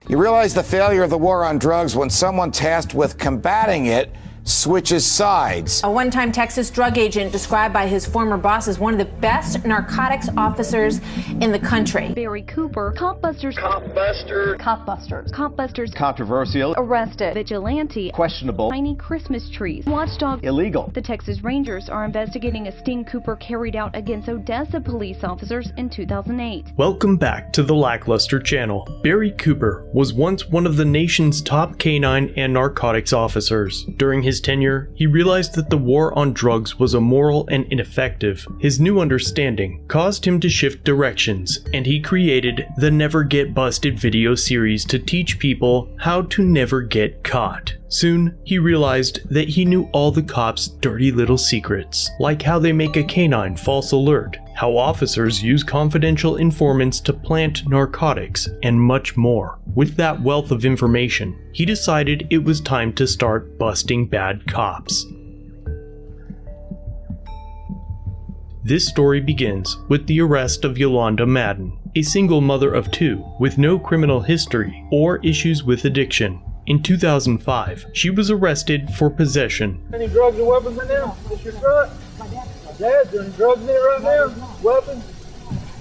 You realize the failure of the war on drugs when someone tasked with combating it switches sides. A one-time Texas drug agent described by his former boss as one of the best narcotics officers in the country. Barry Cooper, Copbusters. Copbusters. Copbusters. Copbusters. Controversial. Arrested. Vigilante. Questionable. Tiny Christmas trees. Watchdog. Illegal. The Texas Rangers are investigating a sting Cooper carried out against Odessa police officers in 2008. Welcome back to the Lackluster channel. Barry Cooper was once one of the nation's top canine and narcotics officers. During his tenure, he realized that the war on drugs was immoral and ineffective. His new understanding caused him to shift directions, and he created the Never Get Busted video series to teach people how to never get caught. Soon, he realized that he knew all the cops' dirty little secrets, like how they make a canine false alert, how officers use confidential informants to plant narcotics, and much more. With that wealth of information, he decided it was time to start busting bad cops. This story begins with the arrest of Yolanda Madden, a single mother of two with no criminal history or issues with addiction. In 2005, she was arrested for possession. Any drugs or weapons in there? It's your truck? My dad's doing drugs in it right now? Weapons?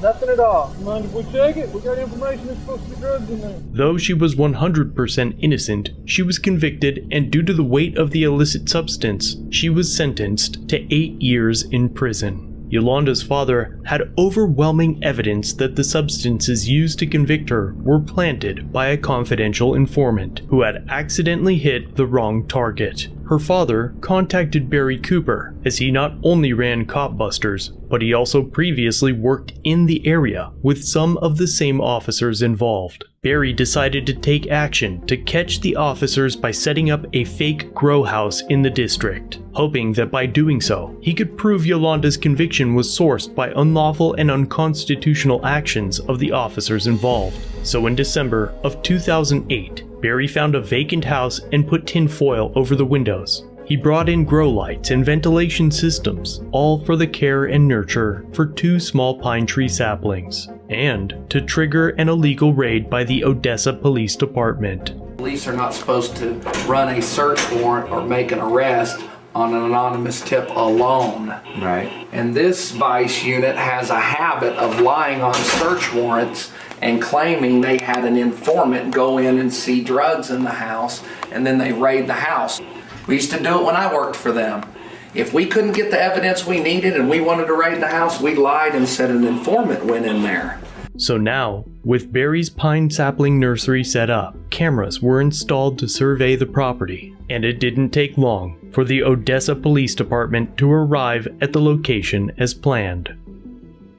Nothing at all. Mind if we check it? We got information there's supposed to be drugs in there. Though she was 100% innocent, she was convicted, and due to the weight of the illicit substance, she was sentenced to 8 years in prison. Yolanda's father had overwhelming evidence that the substances used to convict her were planted by a confidential informant who had accidentally hit the wrong target. Her father contacted Barry Cooper, as he not only ran Copbusters, but he also previously worked in the area with some of the same officers involved. Barry decided to take action to catch the officers by setting up a fake grow house in the district, hoping that by doing so, he could prove Yolanda's conviction was sourced by unlawful and unconstitutional actions of the officers involved. So in December of 2008, Barry found a vacant house and put tin foil over the windows. He brought in grow lights and ventilation systems, all for the care and nurture for 2 small pine tree saplings, and to trigger an illegal raid by the Odessa Police Department. Police are not supposed to run a search warrant or make an arrest on an anonymous tip alone. Right. And this vice unit has a habit of lying on search warrants and claiming they had an informant go in and see drugs in the house, and then they raid the house. We used to do it when I worked for them. If we couldn't get the evidence we needed and we wanted to raid the house, we lied and said an informant went in there. So now, with Barry's pine sapling nursery set up, cameras were installed to survey the property, and it didn't take long for the Odessa Police Department to arrive at the location as planned.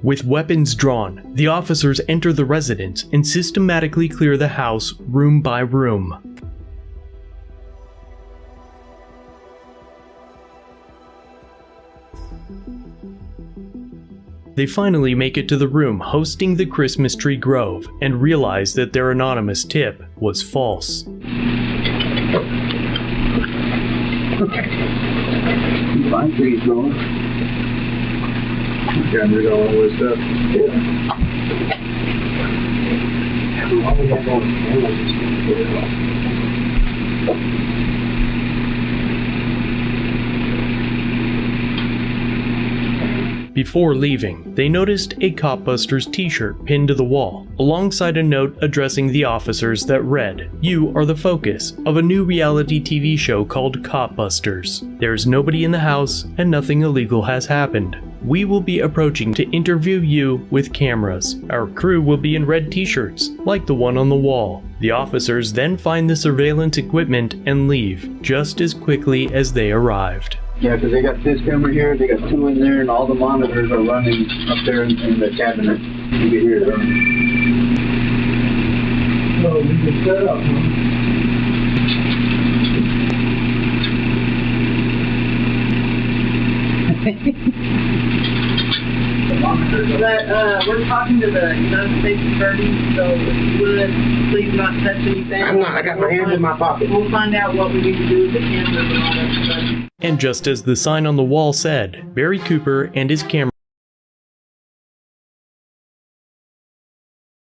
With weapons drawn, the officers enter the residence and systematically clear the house room by room. They finally make it to the room hosting the Christmas tree grove and realize that their anonymous tip was false. Pine trees growing. Got rid of all this stuff. Before leaving, they noticed a Copbusters t-shirt pinned to the wall, alongside a note addressing the officers that read, "You are the focus of a new reality TV show called Copbusters. There's nobody in the house and nothing illegal has happened. We will be approaching to interview you with cameras. Our crew will be in red t-shirts, like the one on the wall." The officers then find the surveillance equipment and leave, just as quickly as they arrived. Yeah, because they got this camera here, they got 2 in there, and all the monitors are running up there in the cabinet. You can hear them. So we can set up, But we're talking to the United States Attorney, so if you would, please not touch anything. I'm not, I got my hands in my pocket. We'll find out what we need to do with the cameras and all that stuff. And just as the sign on the wall said, Barry Cooper and his camera